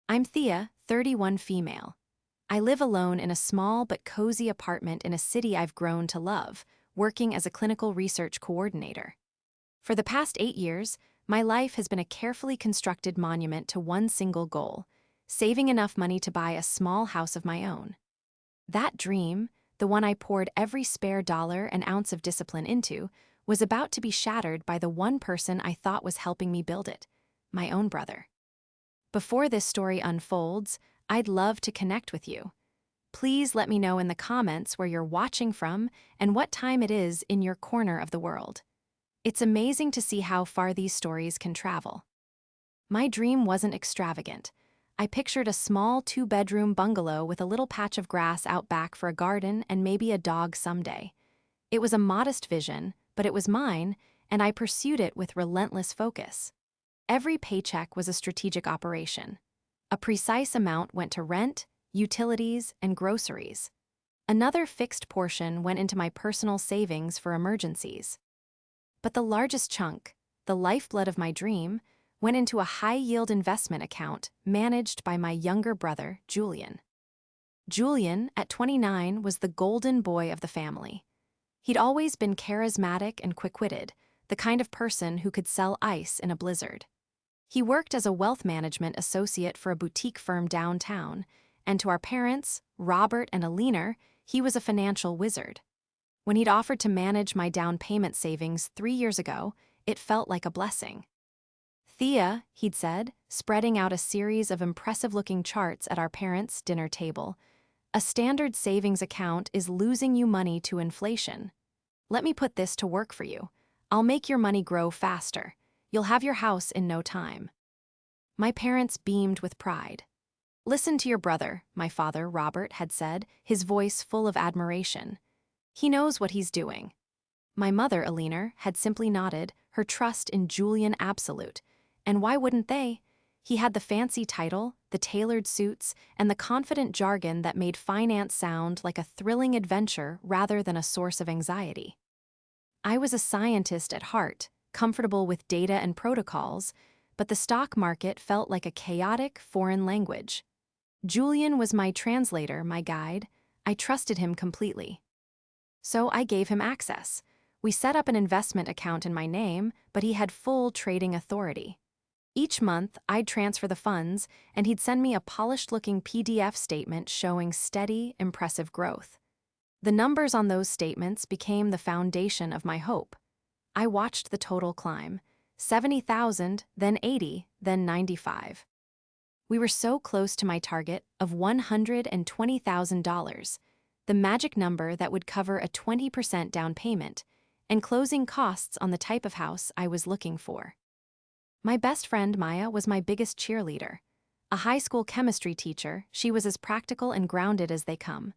I'm Thea, 31 female. I live alone in a small but cozy apartment in a city I've grown to love, working as a clinical research coordinator. For the past 8 years, my life has been a carefully constructed monument to one single goal: saving enough money to buy a small house of my own. That dream, the one I poured every spare dollar and ounce of discipline into, was about to be shattered by the one person I thought was helping me build it: my own brother. Before this story unfolds, I'd love to connect with you. Please let me know in the comments where you're watching from and what time it is in your corner of the world. It's amazing to see how far these stories can travel. My dream wasn't extravagant. I pictured a small 2-bedroom bungalow with a little patch of grass out back for a garden and maybe a dog someday. It was a modest vision, but it was mine, and I pursued it with relentless focus. Every paycheck was a strategic operation. A precise amount went to rent, utilities, and groceries. Another fixed portion went into my personal savings for emergencies. But the largest chunk, the lifeblood of my dream, went into a high-yield investment account managed by my younger brother, Julian. Julian, at 29, was the golden boy of the family. He'd always been charismatic and quick-witted, the kind of person who could sell ice in a blizzard. He worked as a wealth management associate for a boutique firm downtown, and to our parents, Robert and Alina, he was a financial wizard. When he'd offered to manage my down payment savings 3 years ago, it felt like a blessing. "Thea," he'd said, spreading out a series of impressive-looking charts at our parents' dinner table, "a standard savings account is losing you money to inflation. Let me put this to work for you. I'll make your money grow faster. You'll have your house in no time." My parents beamed with pride. "Listen to your brother," my father, Robert, had said, his voice full of admiration. "He knows what he's doing." My mother, Alina, had simply nodded, her trust in Julian absolute. And why wouldn't they? He had the fancy title, the tailored suits, and the confident jargon that made finance sound like a thrilling adventure rather than a source of anxiety. I was a scientist at heart, comfortable with data and protocols, but the stock market felt like a chaotic foreign language. Julian was my translator, my guide. I trusted him completely. So I gave him access. We set up an investment account in my name, but he had full trading authority. Each month, I'd transfer the funds, and he'd send me a polished-looking PDF statement showing steady, impressive growth. The numbers on those statements became the foundation of my hope. I watched the total climb: 70,000, then 80, then 95. We were so close to my target of $120,000, the magic number that would cover a 20% down payment and closing costs on the type of house I was looking for. My best friend Maya was my biggest cheerleader. A high school chemistry teacher, she was as practical and grounded as they come.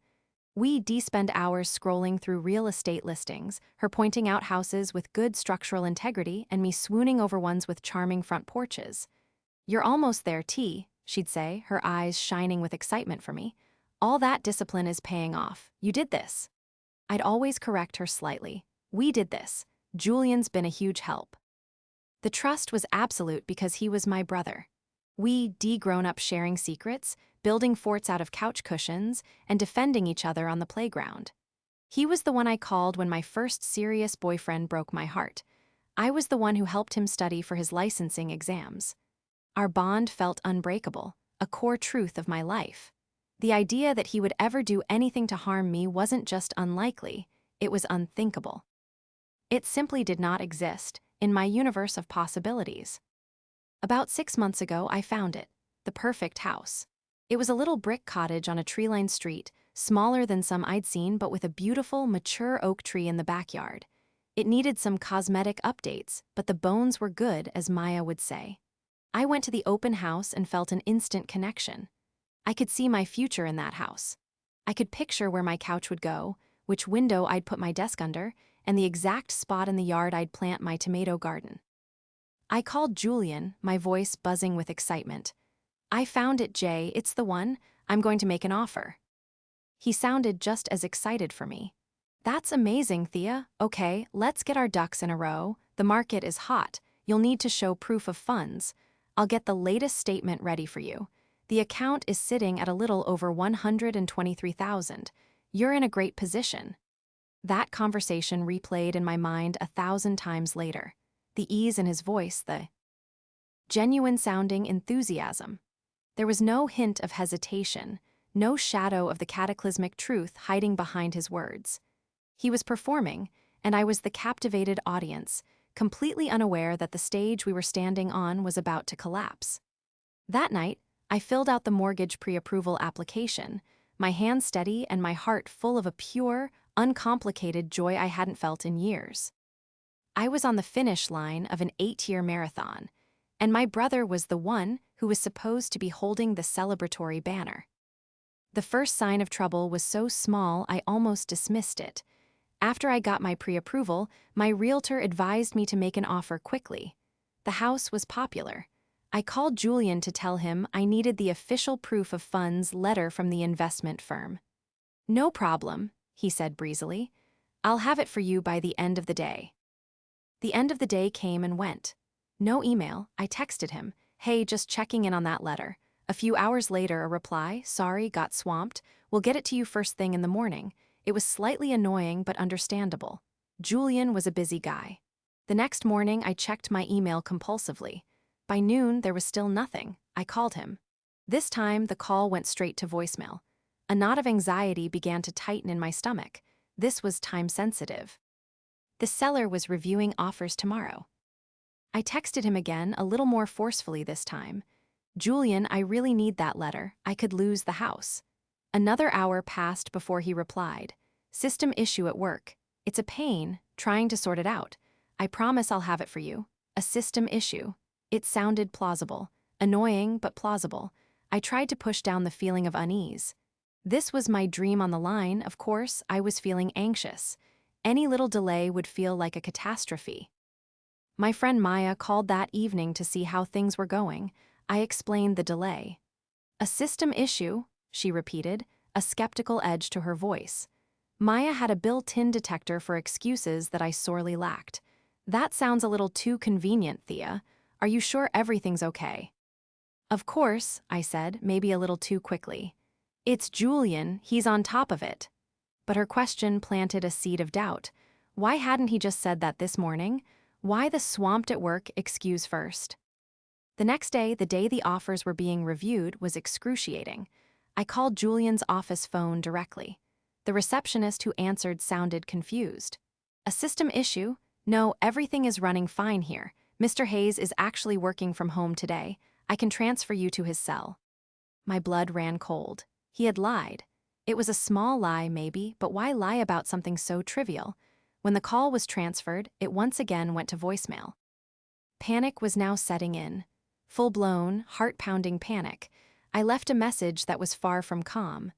We'd spend hours scrolling through real estate listings, her pointing out houses with good structural integrity and me swooning over ones with charming front porches. "You're almost there, T," she'd say, her eyes shining with excitement for me. "All that discipline is paying off. You did this." I'd always correct her slightly. "We did this. Julian's been a huge help." The trust was absolute because he was my brother. We'd grown up sharing secrets, building forts out of couch cushions, and defending each other on the playground. He was the one I called when my first serious boyfriend broke my heart. I was the one who helped him study for his licensing exams. Our bond felt unbreakable, a core truth of my life. The idea that he would ever do anything to harm me wasn't just unlikely, it was unthinkable. It simply did not exist in my universe of possibilities. About 6 months ago, I found it, the perfect house. It was a little brick cottage on a tree-lined street, smaller than some I'd seen but with a beautiful, mature oak tree in the backyard. It needed some cosmetic updates, but the bones were good, as Maya would say. I went to the open house and felt an instant connection. I could see my future in that house. I could picture where my couch would go, which window I'd put my desk under, and the exact spot in the yard I'd plant my tomato garden. I called Julian, my voice buzzing with excitement. "I found it, Jay. It's the one. I'm going to make an offer." He sounded just as excited for me. "That's amazing, Thea. Okay, let's get our ducks in a row. The market is hot. You'll need to show proof of funds. I'll get the latest statement ready for you. The account is sitting at a little over 123,000. You're in a great position. That conversation replayed in my mind 1,000 times later. The ease in his voice, the genuine-sounding enthusiasm. There was no hint of hesitation, no shadow of the cataclysmic truth hiding behind his words. He was performing, and I was the captivated audience, completely unaware that the stage we were standing on was about to collapse. That night, I filled out the mortgage pre-approval application, my hands steady and my heart full of a pure, uncomplicated joy I hadn't felt in years. I was on the finish line of an 8-year marathon, and my brother was the one who was supposed to be holding the celebratory banner. The first sign of trouble was so small I almost dismissed it. After I got my pre-approval, my realtor advised me to make an offer quickly. The house was popular. I called Julian to tell him I needed the official proof of funds letter from the investment firm. "No problem," he said breezily. "I'll have it for you by the end of the day." The end of the day came and went. No email. I texted him, "Hey, just checking in on that letter." A few hours later, a reply, "Sorry, got swamped. We'll get it to you first thing in the morning." It was slightly annoying but understandable. Julian was a busy guy. The next morning, I checked my email compulsively. By noon, there was still nothing. I called him. This time, the call went straight to voicemail. A knot of anxiety began to tighten in my stomach. This was time-sensitive. The seller was reviewing offers tomorrow. I texted him again, a little more forcefully this time. "Julian, I really need that letter. I could lose the house." Another hour passed before he replied. "System issue at work. It's a pain, trying to sort it out. I promise I'll have it for you." A system issue. It sounded plausible. Annoying, but plausible. I tried to push down the feeling of unease. This was my dream on the line, of course. I was feeling anxious. Any little delay would feel like a catastrophe. My friend Maya called that evening to see how things were going. I explained the delay. "A system issue," she repeated, a skeptical edge to her voice. Maya had a built-in detector for excuses that I sorely lacked. "That sounds a little too convenient, Thea. Are you sure everything's okay?" "Of course," I said, maybe a little too quickly. "It's Julian, he's on top of it." But her question planted a seed of doubt. Why hadn't he just said that this morning? Why the swamped at work excuse first? The next day, the day the offers were being reviewed, was excruciating. I called Julian's office phone directly. The receptionist who answered sounded confused. "A system issue? No, everything is running fine here. Mr. Hayes is actually working from home today. I can transfer you to his cell." My blood ran cold. He had lied. It was a small lie, maybe, but why lie about something so trivial? When the call was transferred, it once again went to voicemail. Panic was now setting in. Full-blown, heart-pounding panic. I left a message that was far from calm.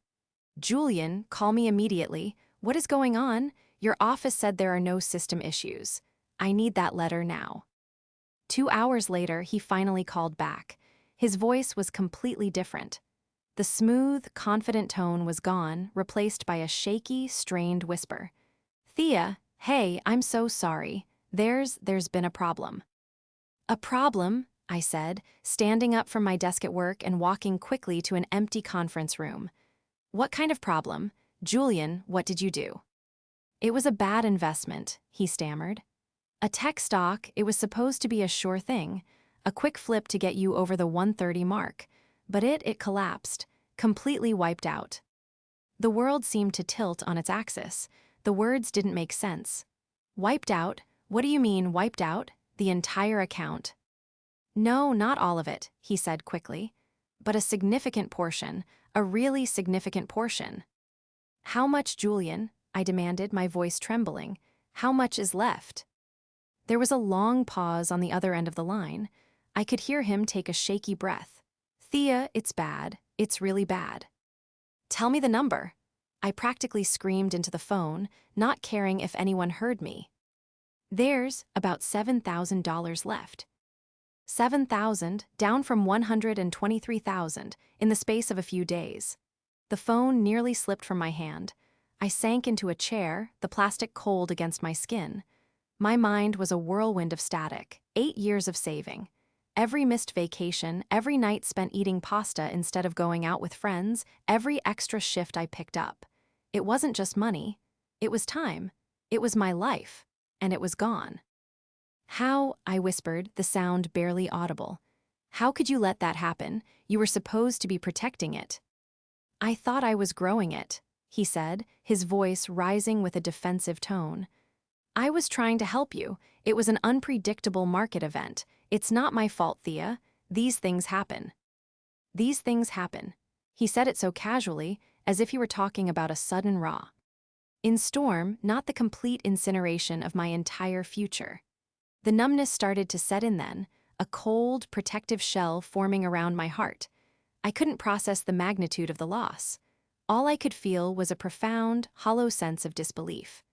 "Julian, call me immediately. What is going on? Your office said there are no system issues. I need that letter now." 2 hours later, he finally called back. His voice was completely different. The smooth, confident tone was gone, replaced by a shaky, strained whisper. "Thea, hey, I'm so sorry. There's been a problem." "A problem?" I said, standing up from my desk at work and walking quickly to an empty conference room. "What kind of problem? Julian, what did you do?" "It was a bad investment," he stammered. "A tech stock, it was supposed to be a sure thing, a quick flip to get you over the 130 mark, but it collapsed, completely wiped out." The world seemed to tilt on its axis. The words didn't make sense. "Wiped out? What do you mean, wiped out? The entire account?" "No, not all of it," he said quickly. "But a significant portion, a really significant portion." "How much, Julian?" I demanded, my voice trembling. "How much is left?" There was a long pause on the other end of the line. I could hear him take a shaky breath. "Thea, it's bad. It's really bad." "Tell me the number." I practically screamed into the phone, not caring if anyone heard me. "There's about $7,000 left." 7,000, down from 123,000, in the space of a few days. The phone nearly slipped from my hand. I sank into a chair, the plastic cold against my skin. My mind was a whirlwind of static. 8 years of saving. Every missed vacation, every night spent eating pasta instead of going out with friends, every extra shift I picked up. It wasn't just money. It was time. It was my life. And it was gone. How, I whispered, the sound barely audible. How could you let that happen? You were supposed to be protecting it. I thought I was growing it, he said, his voice rising with a defensive tone. I was trying to help you. It was an unpredictable market event. It's not my fault, Thea. These things happen. These things happen. He said it so casually, as if he were talking about a sudden raw. In storm, not the complete incineration of my entire future. The numbness started to set in then, a cold, protective shell forming around my heart. I couldn't process the magnitude of the loss. All I could feel was a profound, hollow sense of disbelief.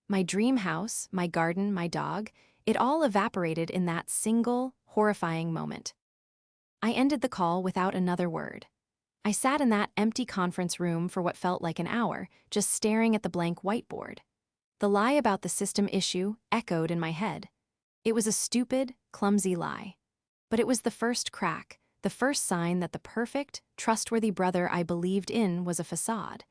My dream house, my garden, my dog, it all evaporated in that single, horrifying moment. I ended the call without another word. I sat in that empty conference room for what felt like an hour, just staring at the blank whiteboard. The lie about the system issue echoed in my head. It was a stupid, clumsy lie. But it was the first crack, the first sign that the perfect, trustworthy brother I believed in was a facade.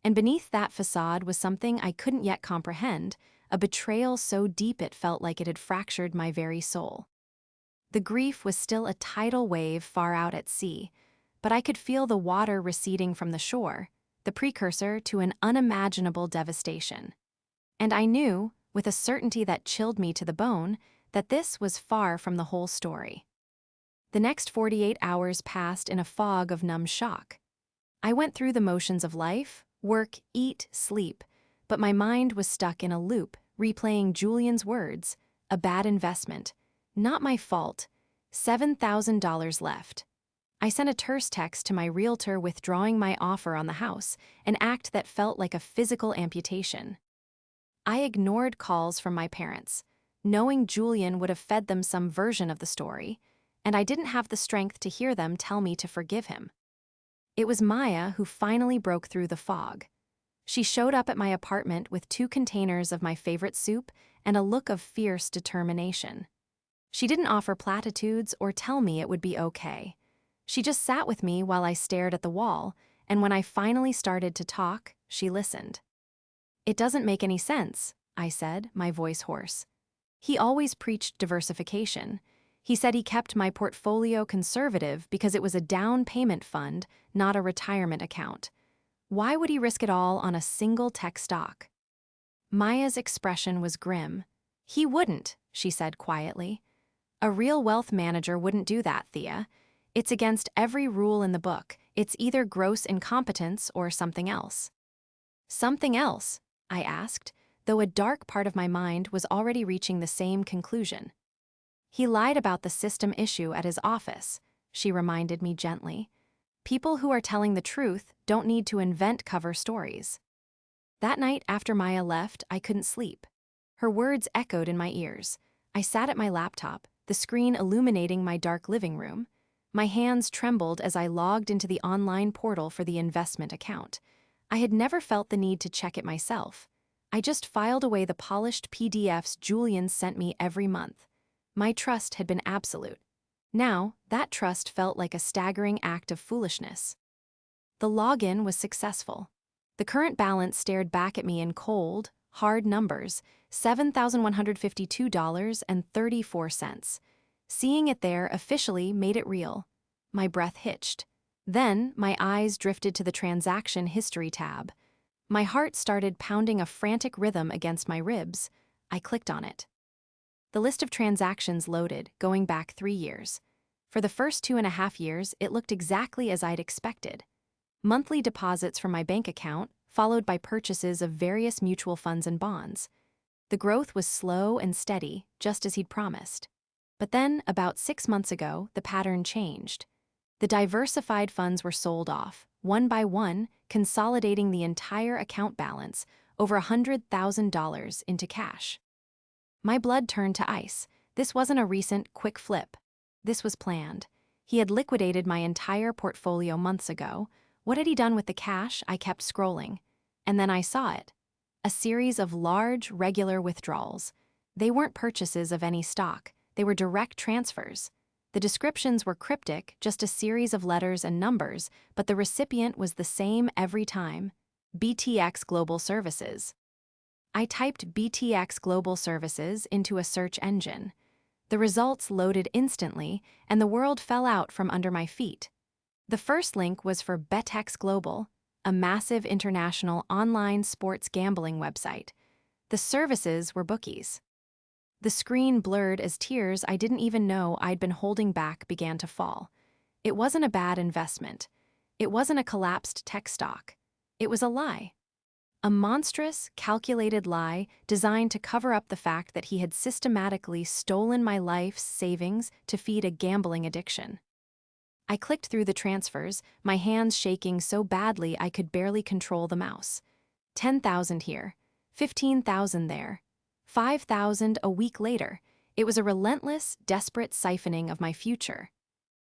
And beneath that facade was something I couldn't yet comprehend, a betrayal so deep it felt like it had fractured my very soul. The grief was still a tidal wave far out at sea, but I could feel the water receding from the shore, the precursor to an unimaginable devastation. And I knew, with a certainty that chilled me to the bone, that this was far from the whole story. The next 48 hours passed in a fog of numb shock. I went through the motions of life, work, eat, sleep, but my mind was stuck in a loop, replaying Julian's words, a bad investment, not my fault, $7,000 left. I sent a terse text to my realtor withdrawing my offer on the house, an act that felt like a physical amputation. I ignored calls from my parents, knowing Julian would have fed them some version of the story, and I didn't have the strength to hear them tell me to forgive him. It was Maya who finally broke through the fog. She showed up at my apartment with 2 containers of my favorite soup and a look of fierce determination. She didn't offer platitudes or tell me it would be okay. She just sat with me while I stared at the wall, and when I finally started to talk, she listened. "It doesn't make any sense," I said, my voice hoarse. "He always preached diversification. He said he kept my portfolio conservative because it was a down payment fund, not a retirement account. Why would he risk it all on a single tech stock?" Maya's expression was grim. "He wouldn't," she said quietly. "A real wealth manager wouldn't do that, Thea. It's against every rule in the book. It's either gross incompetence or something else." "Something else?" I asked, though a dark part of my mind was already reaching the same conclusion. "He lied about the system issue at his office," she reminded me gently. "People who are telling the truth don't need to invent cover stories." That night after Maya left, I couldn't sleep. Her words echoed in my ears. I sat at my laptop, the screen illuminating my dark living room. My hands trembled as I logged into the online portal for the investment account. I had never felt the need to check it myself. I just filed away the polished PDFs Julian sent me every month. My trust had been absolute. Now, that trust felt like a staggering act of foolishness. The login was successful. The current balance stared back at me in cold, hard numbers, $7,152.34. Seeing it there officially made it real. My breath hitched. Then, my eyes drifted to the transaction history tab. My heart started pounding a frantic rhythm against my ribs. I clicked on it. The list of transactions loaded, going back 3 years. For the first 2.5 years, it looked exactly as I'd expected. Monthly deposits from my bank account, followed by purchases of various mutual funds and bonds. The growth was slow and steady, just as he'd promised. But then, about 6 months ago, the pattern changed. The diversified funds were sold off, one by one, consolidating the entire account balance, over $100,000 into cash. My blood turned to ice. This wasn't a recent, quick flip. This was planned. He had liquidated my entire portfolio months ago. What had he done with the cash? I kept scrolling. And then I saw it. A series of large, regular withdrawals. They weren't purchases of any stock. They were direct transfers. The descriptions were cryptic, just a series of letters and numbers, but the recipient was the same every time: BTX Global Services. I typed BTX Global Services into a search engine. The results loaded instantly, and the world fell out from under my feet. The first link was for Betex Global, a massive international online sports gambling website. The services were bookies. The screen blurred as tears I didn't even know I'd been holding back began to fall. It wasn't a bad investment. It wasn't a collapsed tech stock. It was a lie. A monstrous, calculated lie designed to cover up the fact that he had systematically stolen my life's savings to feed a gambling addiction. I clicked through the transfers, my hands shaking so badly I could barely control the mouse. 10,000 here, 15,000 there, 5,000 a week later. It was a relentless, desperate siphoning of my future.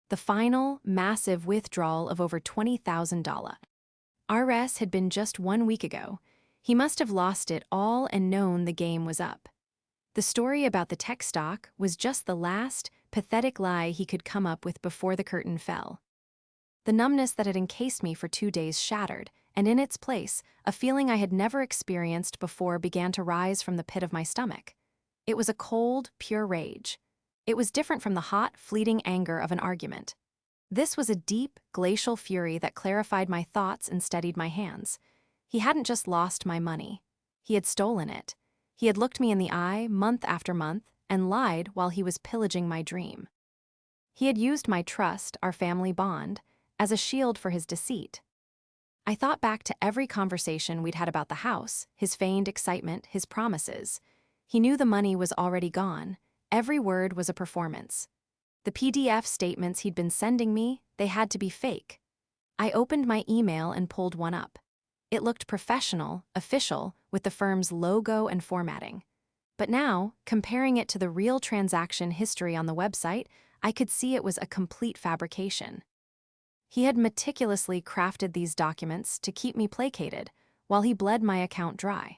The final, massive withdrawal of over $20,000. RS had been just 1 week ago. He must have lost it all and known the game was up. The story about the tech stock was just the last, pathetic lie he could come up with before the curtain fell. The numbness that had encased me for 2 days shattered, and in its place, a feeling I had never experienced before began to rise from the pit of my stomach. It was a cold, pure rage. It was different from the hot, fleeting anger of an argument. This was a deep, glacial fury that clarified my thoughts and steadied my hands. He hadn't just lost my money. He had stolen it. He had looked me in the eye month after month and lied while he was pillaging my dream. He had used my trust, our family bond, as a shield for his deceit. I thought back to every conversation we'd had about the house, his feigned excitement, his promises. He knew the money was already gone. Every word was a performance. The PDF statements he'd been sending me, they had to be fake. I opened my email and pulled one up. It looked professional, official, with the firm's logo and formatting. But now, comparing it to the real transaction history on the website, I could see it was a complete fabrication. He had meticulously crafted these documents to keep me placated, while he bled my account dry.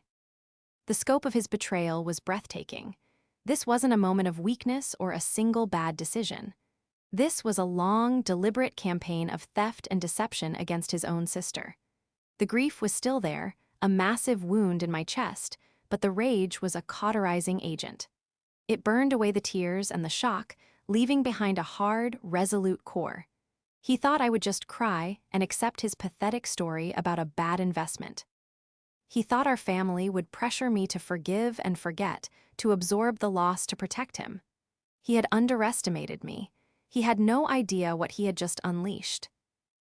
The scope of his betrayal was breathtaking. This wasn't a moment of weakness or a single bad decision. This was a long, deliberate campaign of theft and deception against his own sister. The grief was still there, a massive wound in my chest, but the rage was a cauterizing agent. It burned away the tears and the shock, leaving behind a hard, resolute core. He thought I would just cry and accept his pathetic story about a bad investment. He thought our family would pressure me to forgive and forget, to absorb the loss to protect him. He had underestimated me. He had no idea what he had just unleashed.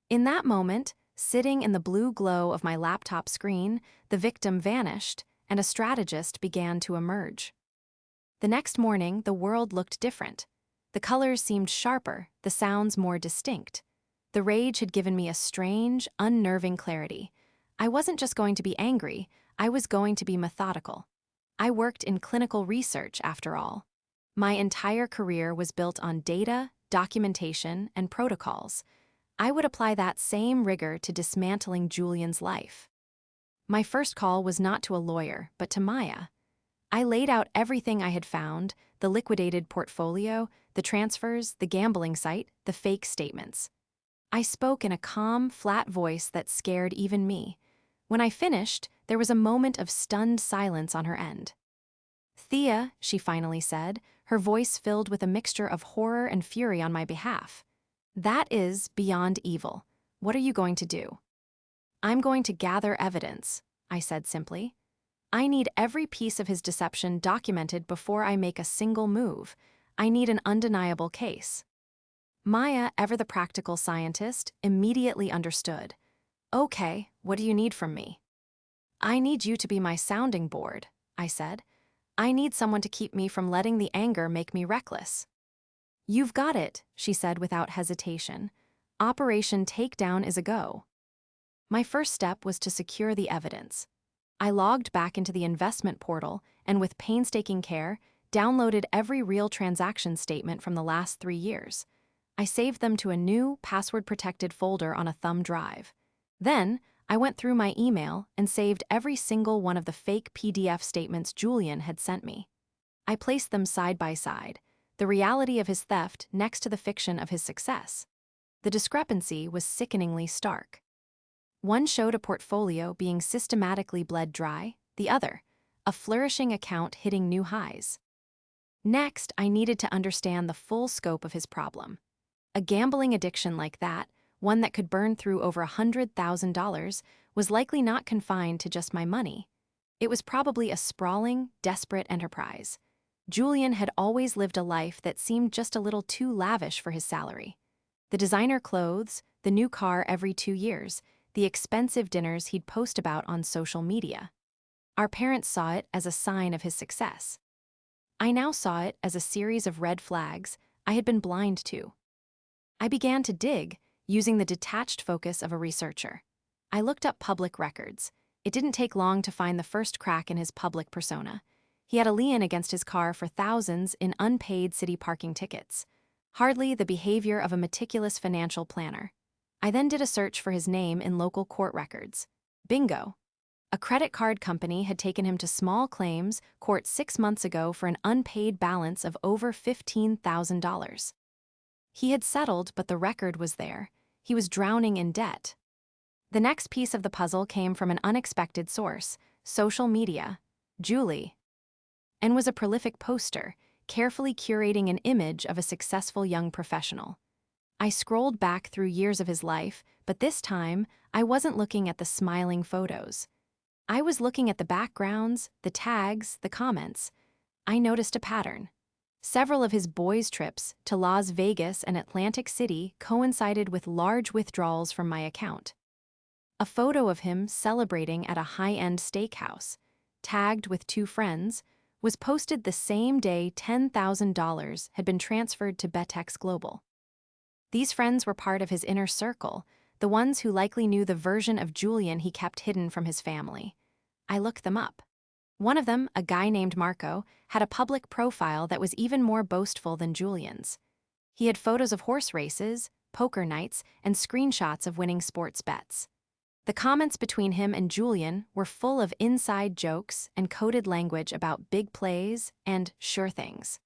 In that moment, sitting in the blue glow of my laptop screen, the victim vanished, and a strategist began to emerge. The next morning, the world looked different. The colors seemed sharper, the sounds more distinct. The rage had given me a strange, unnerving clarity. I wasn't just going to be angry, I was going to be methodical. I worked in clinical research, after all. My entire career was built on data, documentation, and protocols. I would apply that same rigor to dismantling Julian's life. My first call was not to a lawyer, but to Maya. I laid out everything I had found: the liquidated portfolio, the transfers, the gambling site, the fake statements. I spoke in a calm, flat voice that scared even me. When I finished, there was a moment of stunned silence on her end. "Thea," she finally said, her voice filled with a mixture of horror and fury on my behalf. "That is beyond evil. What are you going to do?" "I'm going to gather evidence," I said simply. "I need every piece of his deception documented before I make a single move. I need an undeniable case." Maya, ever the practical scientist, immediately understood. "Okay, what do you need from me?" "I need you to be my sounding board," I said. "I need someone to keep me from letting the anger make me reckless." "You've got it," she said without hesitation. "Operation Takedown is a go." My first step was to secure the evidence. I logged back into the investment portal and, with painstaking care, downloaded every real transaction statement from the last 3 years. I saved them to a new, password-protected folder on a thumb drive. Then, I went through my email and saved every single one of the fake PDF statements Julian had sent me. I placed them side by side, the reality of his theft next to the fiction of his success. The discrepancy was sickeningly stark. One showed a portfolio being systematically bled dry, the other, a flourishing account hitting new highs. Next, I needed to understand the full scope of his problem. A gambling addiction like that, one that could burn through over $100,000, was likely not confined to just my money. It was probably a sprawling, desperate enterprise. Julian had always lived a life that seemed just a little too lavish for his salary. The designer clothes, the new car every 2 years, the expensive dinners he'd post about on social media. Our parents saw it as a sign of his success. I now saw it as a series of red flags I had been blind to. I began to dig, using the detached focus of a researcher. I looked up public records. It didn't take long to find the first crack in his public persona. He had a lien against his car for thousands in unpaid city parking tickets. Hardly the behavior of a meticulous financial planner. I then did a search for his name in local court records. Bingo! A credit card company had taken him to small claims court 6 months ago for an unpaid balance of over $15,000. He had settled, but the record was there. He was drowning in debt. The next piece of the puzzle came from an unexpected source, social media. Julie and was a prolific poster, carefully curating an image of a successful young professional. I scrolled back through years of his life, but this time, I wasn't looking at the smiling photos. I was looking at the backgrounds, the tags, the comments. I noticed a pattern. Several of his boys' trips to Las Vegas and Atlantic City coincided with large withdrawals from my account. A photo of him celebrating at a high-end steakhouse, tagged with 2 friends, was posted the same day $10,000 had been transferred to Betex Global. These friends were part of his inner circle, the ones who likely knew the version of Julian he kept hidden from his family. I looked them up. One of them, a guy named Marco, had a public profile that was even more boastful than Julian's. He had photos of horse races, poker nights, and screenshots of winning sports bets. The comments between him and Julian were full of inside jokes and coded language about big plays and sure things.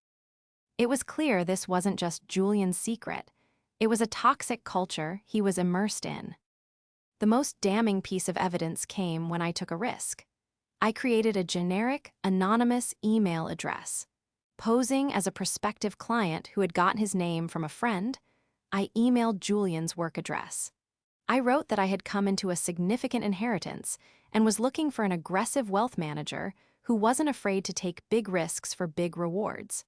It was clear this wasn't just Julian's secret. It was a toxic culture he was immersed in. The most damning piece of evidence came when I took a risk. I created a generic, anonymous email address. Posing as a prospective client who had gotten his name from a friend, I emailed Julian's work address. I wrote that I had come into a significant inheritance and was looking for an aggressive wealth manager who wasn't afraid to take big risks for big rewards.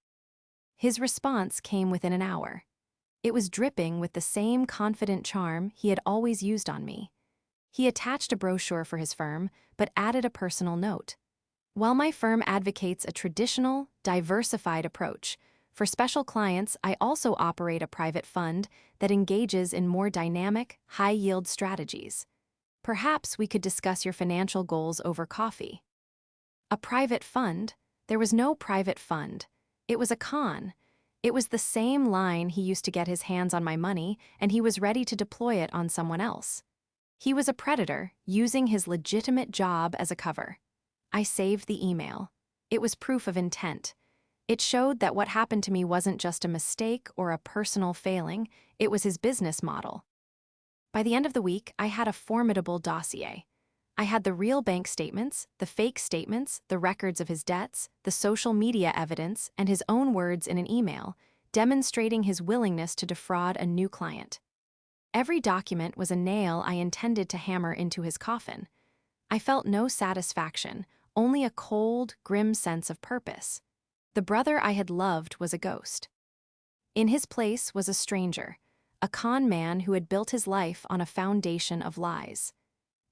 His response came within an hour. It was dripping with the same confident charm he had always used on me. He attached a brochure for his firm, but added a personal note. While my firm advocates a traditional, diversified approach, for special clients, I also operate a private fund that engages in more dynamic, high-yield strategies. Perhaps we could discuss your financial goals over coffee. A private fund? There was no private fund. It was a con. It was the same line he used to get his hands on my money, and he was ready to deploy it on someone else. He was a predator, using his legitimate job as a cover. I saved the email. It was proof of intent. It showed that what happened to me wasn't just a mistake or a personal failing, it was his business model. By the end of the week, I had a formidable dossier. I had the real bank statements, the fake statements, the records of his debts, the social media evidence, and his own words in an email, demonstrating his willingness to defraud a new client. Every document was a nail I intended to hammer into his coffin. I felt no satisfaction, only a cold, grim sense of purpose. The brother I had loved was a ghost. In his place was a stranger, a con man who had built his life on a foundation of lies.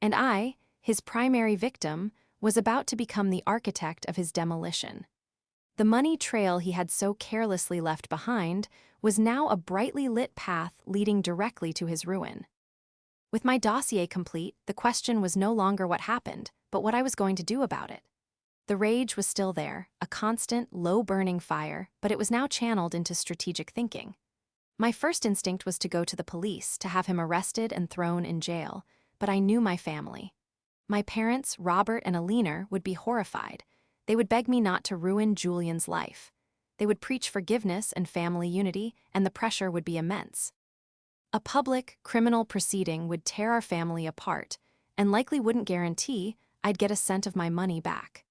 And I, his primary victim, was about to become the architect of his demolition. The money trail he had so carelessly left behind was now a brightly lit path leading directly to his ruin. With my dossier complete, the question was no longer what happened, but what I was going to do about it. The rage was still there, a constant, low-burning fire, but it was now channeled into strategic thinking. My first instinct was to go to the police, to have him arrested and thrown in jail, but I knew my family. My parents, Robert and Alina, would be horrified. They would beg me not to ruin Julian's life. They would preach forgiveness and family unity, and the pressure would be immense. A public, criminal proceeding would tear our family apart, and likely wouldn't guarantee I'd get a cent of my money back.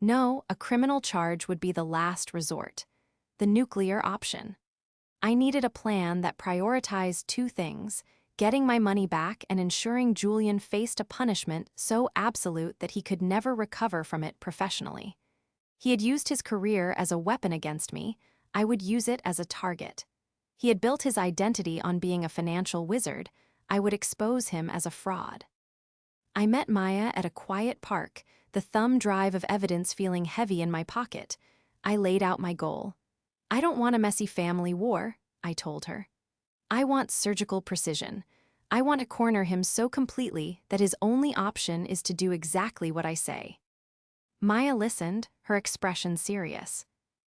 No, a criminal charge would be the last resort, the nuclear option. I needed a plan that prioritized two things: getting my money back and ensuring Julian faced a punishment so absolute that he could never recover from it professionally. He had used his career as a weapon against me. I would use it as a target. He had built his identity on being a financial wizard. I would expose him as a fraud. I met Maya at a quiet park, the thumb drive of evidence feeling heavy in my pocket. I laid out my goal. "I don't want a messy family war," I told her. "I want surgical precision. I want to corner him so completely that his only option is to do exactly what I say." Maya listened, her expression serious.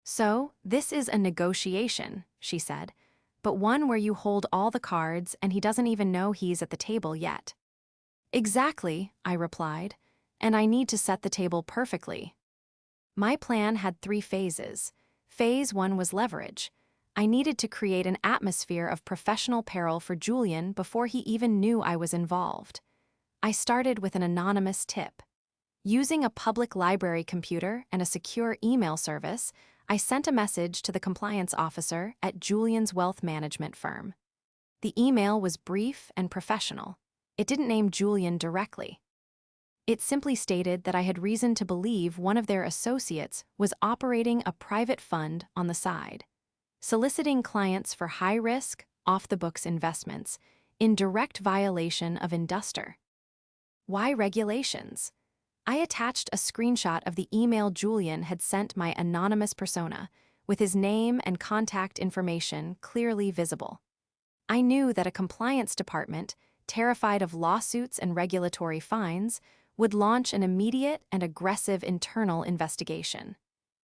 "So, this is a negotiation," she said, "but one where you hold all the cards and he doesn't even know he's at the table yet." "Exactly," I replied, "and I need to set the table perfectly." My plan had 3 phases. Phase 1 was leverage. I needed to create an atmosphere of professional peril for Julian before he even knew I was involved. I started with an anonymous tip. Using a public library computer and a secure email service, I sent a message to the compliance officer at Julian's wealth management firm. The email was brief and professional. It didn't name Julian directly. It simply stated that I had reason to believe one of their associates was operating a private fund on the side, soliciting clients for high-risk, off-the-books investments in direct violation of Induster. Why regulations? I attached a screenshot of the email Julian had sent my anonymous persona, with his name and contact information clearly visible. I knew that a compliance department, terrified of lawsuits and regulatory fines, would launch an immediate and aggressive internal investigation.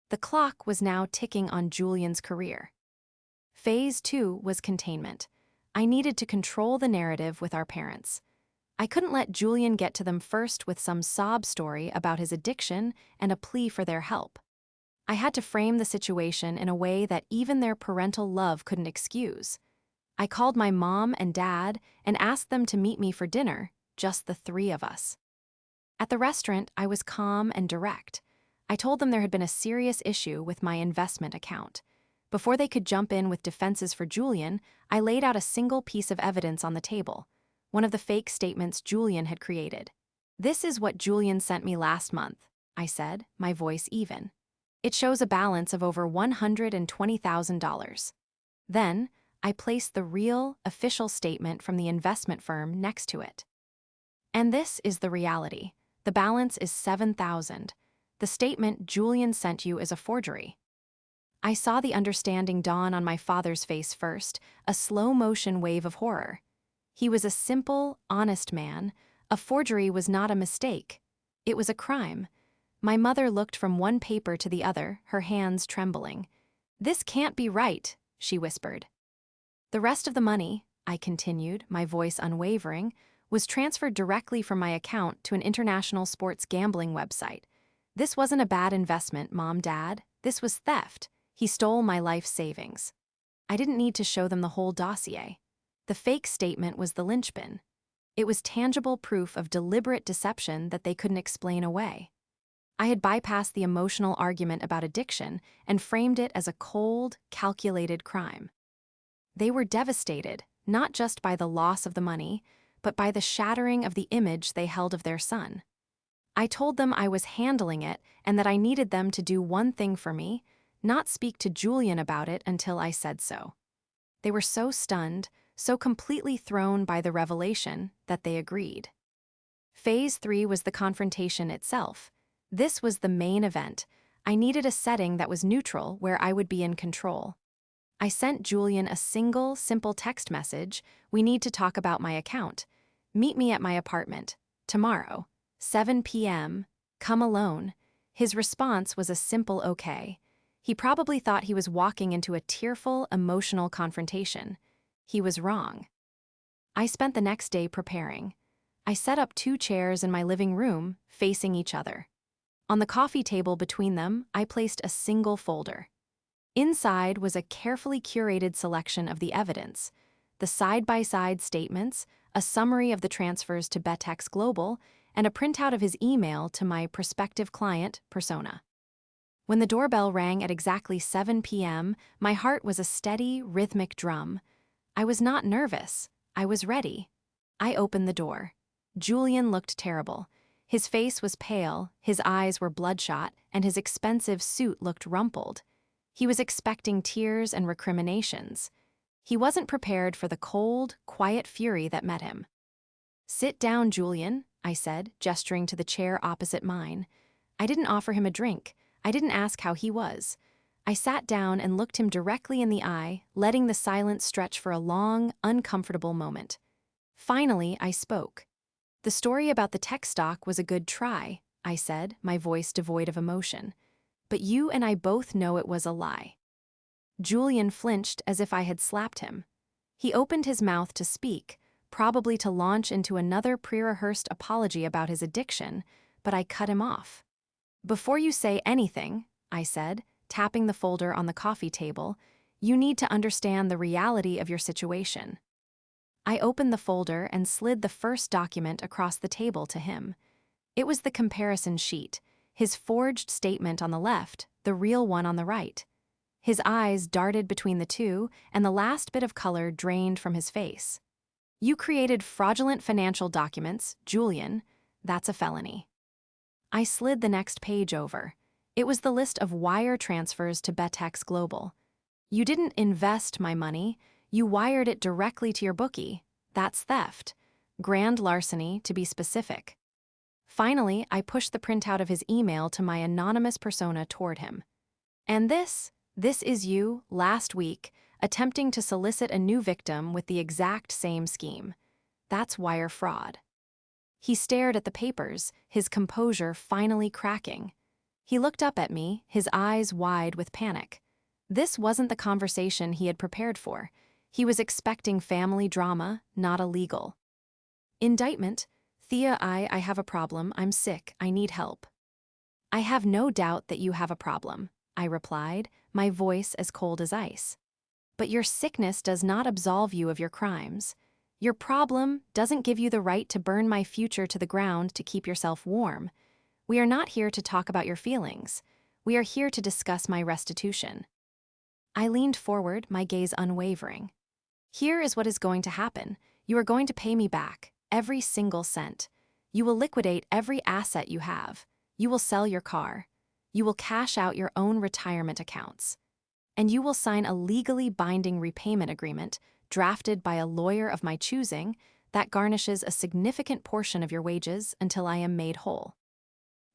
The clock was now ticking on Julian's career. Phase 2 was containment. I needed to control the narrative with our parents. I couldn't let Julian get to them first with some sob story about his addiction and a plea for their help. I had to frame the situation in a way that even their parental love couldn't excuse. I called my mom and dad and asked them to meet me for dinner, just the 3 of us. At the restaurant, I was calm and direct. I told them there had been a serious issue with my investment account. Before they could jump in with defenses for Julian, I laid out a single piece of evidence on the table, one of the fake statements Julian had created. "This is what Julian sent me last month," I said, my voice even. "It shows a balance of over $120,000. Then, I placed the real, official statement from the investment firm next to it. "And this is the reality. The balance is $7,000. The statement Julian sent you is a forgery." I saw the understanding dawn on my father's face first, a slow-motion wave of horror. He was a simple, honest man. A forgery was not a mistake. It was a crime. My mother looked from one paper to the other, her hands trembling. "This can't be right," she whispered. "The rest of the money," I continued, my voice unwavering, "was transferred directly from my account to an international sports gambling website. This wasn't a bad investment, Mom, Dad. This was theft. He stole my life savings." I didn't need to show them the whole dossier. The fake statement was the linchpin. It was tangible proof of deliberate deception that they couldn't explain away. I had bypassed the emotional argument about addiction and framed it as a cold, calculated crime. They were devastated, not just by the loss of the money, but by the shattering of the image they held of their son. I told them I was handling it and that I needed them to do one thing for me, not speak to Julian about it until I said so. They were so stunned, so completely thrown by the revelation, that they agreed. Phase 3 was the confrontation itself. This was the main event. I needed a setting that was neutral, where I would be in control. I sent Julian a single, simple text message: "We need to talk about my account. Meet me at my apartment. Tomorrow. 7 p.m. Come alone." His response was a simple okay. He probably thought he was walking into a tearful, emotional confrontation. He was wrong. I spent the next day preparing. I set up 2 chairs in my living room, facing each other. On the coffee table between them, I placed a single folder. Inside was a carefully curated selection of the evidence, the side-by-side statements, a summary of the transfers to Betex Global, and a printout of his email to my prospective client, Persona. When the doorbell rang at exactly 7 p.m., my heart was a steady, rhythmic drum. I was not nervous. I was ready. I opened the door. Julian looked terrible. His face was pale, his eyes were bloodshot, and his expensive suit looked rumpled. He was expecting tears and recriminations. He wasn't prepared for the cold, quiet fury that met him. "Sit down, Julian," I said, gesturing to the chair opposite mine. I didn't offer him a drink. I didn't ask how he was. I sat down and looked him directly in the eye, letting the silence stretch for a long, uncomfortable moment. Finally, I spoke. "The story about the tech stock was a good try," I said, my voice devoid of emotion. "But you and I both know it was a lie." Julian flinched as if I had slapped him. He opened his mouth to speak, probably to launch into another pre-rehearsed apology about his addiction, but I cut him off. "Before you say anything," I said, tapping the folder on the coffee table, "you need to understand the reality of your situation." I opened the folder and slid the first document across the table to him. It was the comparison sheet, his forged statement on the left, the real one on the right. His eyes darted between the two, and the last bit of color drained from his face. "You created fraudulent financial documents, Julian. That's a felony." I slid the next page over. It was the list of wire transfers to Betex Global. "You didn't invest my money. You wired it directly to your bookie. That's theft. Grand larceny, to be specific." Finally, I pushed the printout of his email to my anonymous persona toward him. "And this is you, last week, attempting to solicit a new victim with the exact same scheme. That's wire fraud." He stared at the papers, his composure finally cracking. He looked up at me, his eyes wide with panic. This wasn't the conversation he had prepared for. He was expecting family drama, not a legal. "Indictment. Thea, I have a problem. I'm sick. I need help." "I have no doubt that you have a problem," I replied, my voice as cold as ice. "But your sickness does not absolve you of your crimes. Your problem doesn't give you the right to burn my future to the ground to keep yourself warm. We are not here to talk about your feelings. We are here to discuss my restitution." I leaned forward, my gaze unwavering. "Here is what is going to happen. You are going to pay me back, every single cent. You will liquidate every asset you have. You will sell your car. You will cash out your own retirement accounts. And you will sign a legally binding repayment agreement drafted by a lawyer of my choosing that garnishes a significant portion of your wages until I am made whole."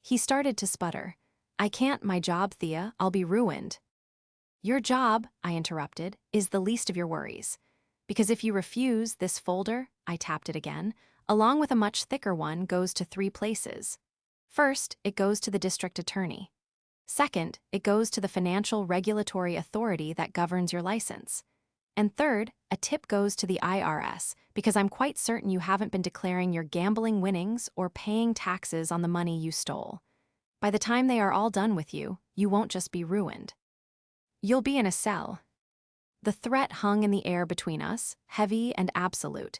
He started to sputter. "I can't, my job, Thea. I'll be ruined." "Your job," I interrupted, "is the least of your worries. Because if you refuse, this folder," I tapped it again, "along with a much thicker one, goes to 3 places. First, it goes to the district attorney. Second, it goes to the financial regulatory authority that governs your license. And third, a tip goes to the IRS, because I'm quite certain you haven't been declaring your gambling winnings or paying taxes on the money you stole. By the time they are all done with you, you won't just be ruined. You'll be in a cell." The threat hung in the air between us, heavy and absolute.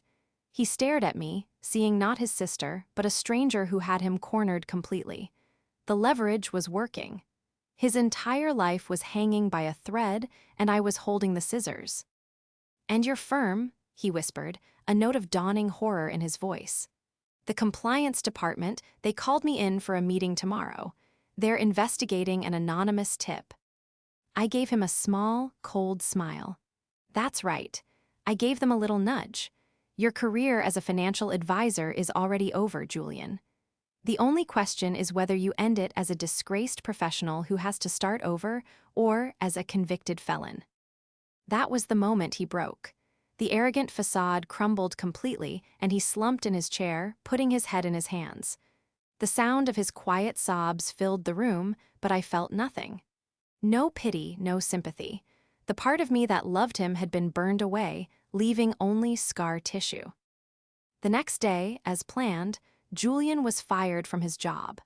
He stared at me, seeing not his sister, but a stranger who had him cornered completely. The leverage was working. His entire life was hanging by a thread, and I was holding the scissors. "And your firm," he whispered, a note of dawning horror in his voice. "The compliance department, they called me in for a meeting tomorrow. They're investigating an anonymous tip." I gave him a small, cold smile. "That's right. I gave them a little nudge. Your career as a financial advisor is already over, Julian. The only question is whether you end it as a disgraced professional who has to start over or as a convicted felon." That was the moment he broke. The arrogant facade crumbled completely, and he slumped in his chair, putting his head in his hands. The sound of his quiet sobs filled the room, but I felt nothing. No pity, no sympathy. The part of me that loved him had been burned away, leaving only scar tissue. The next day, as planned, Julian was fired from his job.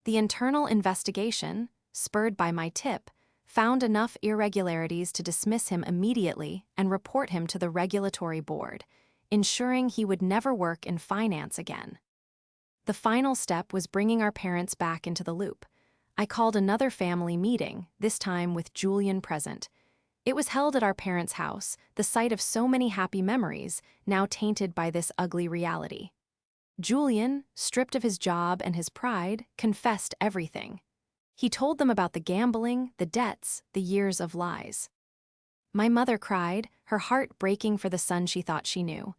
The internal investigation, spurred by my tip, found enough irregularities to dismiss him immediately and report him to the regulatory board, ensuring he would never work in finance again. The final step was bringing our parents back into the loop. I called another family meeting, this time with Julian present. It was held at our parents' house, the site of so many happy memories, now tainted by this ugly reality. Julian, stripped of his job and his pride, confessed everything. He told them about the gambling, the debts, the years of lies. My mother cried, her heart breaking for the son she thought she knew.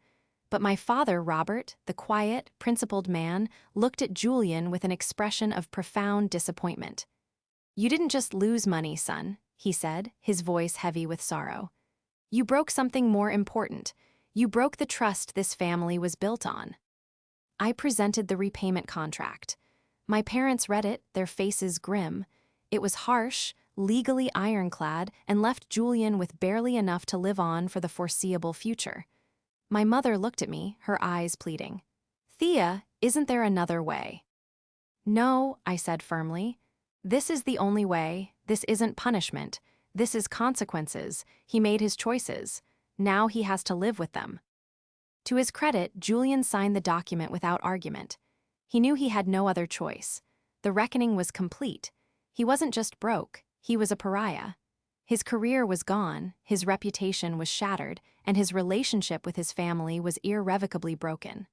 But my father, Robert, the quiet, principled man, looked at Julian with an expression of profound disappointment. "You didn't just lose money, son," he said, his voice heavy with sorrow. "You broke something more important. You broke the trust this family was built on." I presented the repayment contract. My parents read it, their faces grim. It was harsh, legally ironclad, and left Julian with barely enough to live on for the foreseeable future. My mother looked at me, her eyes pleading. "Thea, isn't there another way?" "No," I said firmly. "This is the only way. This isn't punishment. This is consequences. He made his choices. Now he has to live with them." To his credit, Julian signed the document without argument. He knew he had no other choice. The reckoning was complete. He wasn't just broke, he was a pariah. His career was gone, his reputation was shattered, and his relationship with his family was irrevocably broken.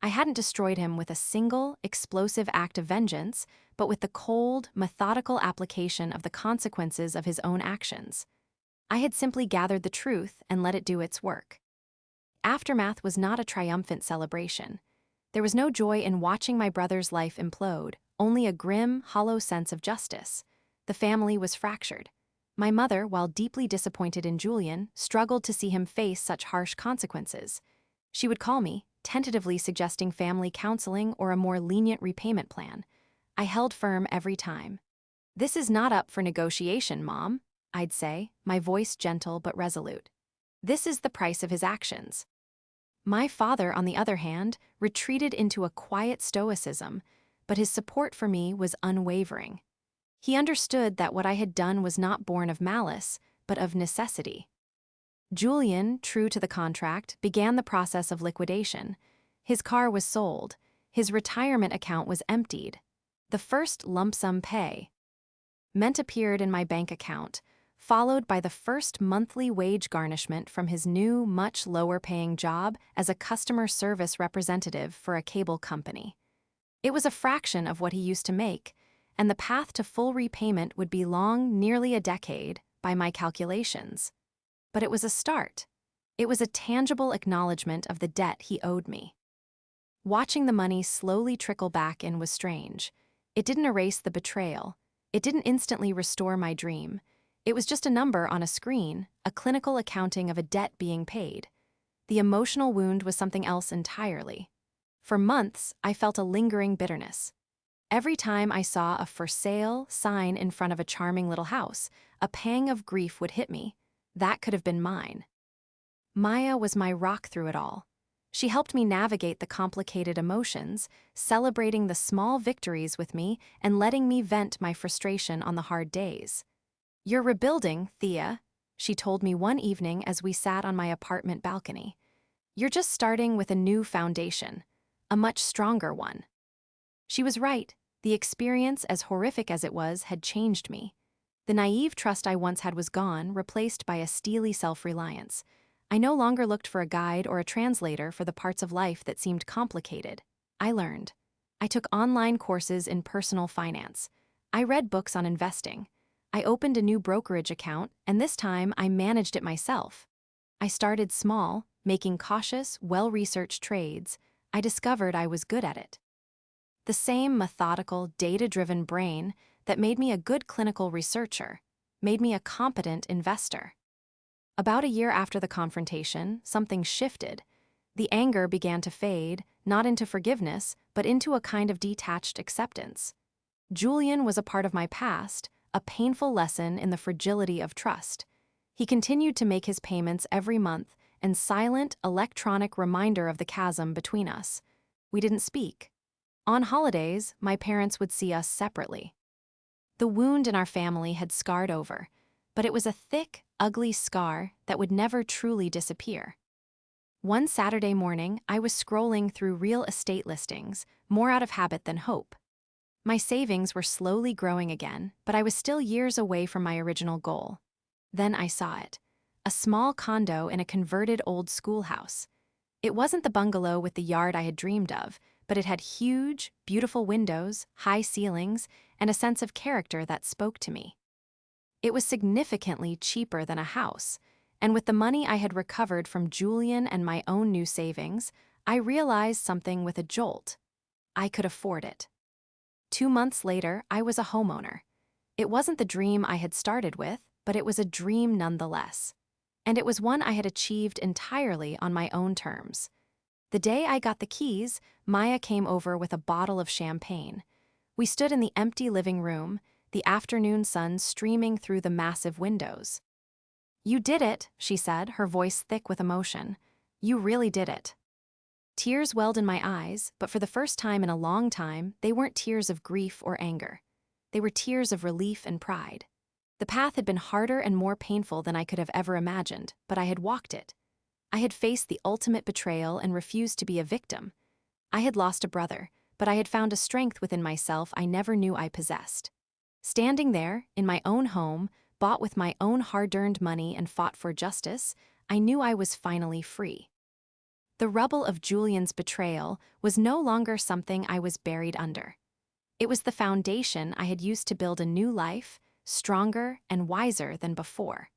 I hadn't destroyed him with a single, explosive act of vengeance, but with the cold, methodical application of the consequences of his own actions. I had simply gathered the truth and let it do its work. Aftermath was not a triumphant celebration. There was no joy in watching my brother's life implode, only a grim, hollow sense of justice. The family was fractured. My mother, while deeply disappointed in Julian, struggled to see him face such harsh consequences. She would call me, tentatively suggesting family counseling or a more lenient repayment plan. I held firm every time. "This is not up for negotiation, Mom," I'd say, my voice gentle but resolute. "This is the price of his actions." My father, on the other hand, retreated into a quiet stoicism, but his support for me was unwavering. He understood that what I had done was not born of malice, but of necessity. Julian, true to the contract, began the process of liquidation. His car was sold. His retirement account was emptied. The first lump sum pay meant appeared in my bank account, followed by the first monthly wage garnishment from his new, much lower-paying job as a customer service representative for a cable company. It was a fraction of what he used to make, and the path to full repayment would be long, nearly a decade, by my calculations. But it was a start. It was a tangible acknowledgement of the debt he owed me. Watching the money slowly trickle back in was strange. It didn't erase the betrayal. It didn't instantly restore my dream. It was just a number on a screen, a clinical accounting of a debt being paid. The emotional wound was something else entirely. For months, I felt a lingering bitterness. Every time I saw a "for sale" sign in front of a charming little house, a pang of grief would hit me. That could have been mine. Maya was my rock through it all. She helped me navigate the complicated emotions, celebrating the small victories with me and letting me vent my frustration on the hard days. "You're rebuilding, Thea," she told me one evening as we sat on my apartment balcony. "You're just starting with a new foundation, a much stronger one." She was right. The experience, as horrific as it was, had changed me. The naive trust I once had was gone, replaced by a steely self-reliance. I no longer looked for a guide or a translator for the parts of life that seemed complicated. I learned. I took online courses in personal finance. I read books on investing. I opened a new brokerage account, and this time I managed it myself. I started small, making cautious, well-researched trades. I discovered I was good at it. The same methodical, data-driven brain that made me a good clinical researcher made me a competent investor. About a year after the confrontation, something shifted. The anger began to fade, not into forgiveness, but into a kind of detached acceptance. Julian was a part of my past, a painful lesson in the fragility of trust. He continued to make his payments every month, an silent, electronic reminder of the chasm between us. We didn't speak. On holidays, my parents would see us separately. The wound in our family had scarred over, but it was a thick, ugly scar that would never truly disappear. One Saturday morning, I was scrolling through real estate listings, more out of habit than hope. My savings were slowly growing again, but I was still years away from my original goal. Then I saw it. A small condo in a converted old schoolhouse. It wasn't the bungalow with the yard I had dreamed of, but it had huge, beautiful windows, high ceilings, and a sense of character that spoke to me. It was significantly cheaper than a house, and with the money I had recovered from Julian and my own new savings, I realized something with a jolt. I could afford it. 2 months later, I was a homeowner. It wasn't the dream I had started with, but it was a dream nonetheless. And it was one I had achieved entirely on my own terms. The day I got the keys, Maya came over with a bottle of champagne. We stood in the empty living room, the afternoon sun streaming through the massive windows. "You did it," she said, her voice thick with emotion. "You really did it." Tears welled in my eyes, but for the first time in a long time, they weren't tears of grief or anger. They were tears of relief and pride. The path had been harder and more painful than I could have ever imagined, but I had walked it. I had faced the ultimate betrayal and refused to be a victim. I had lost a brother, but I had found a strength within myself I never knew I possessed. Standing there, in my own home, bought with my own hard-earned money and fought for justice, I knew I was finally free. The rubble of Julian's betrayal was no longer something I was buried under. It was the foundation I had used to build a new life, stronger and wiser than before.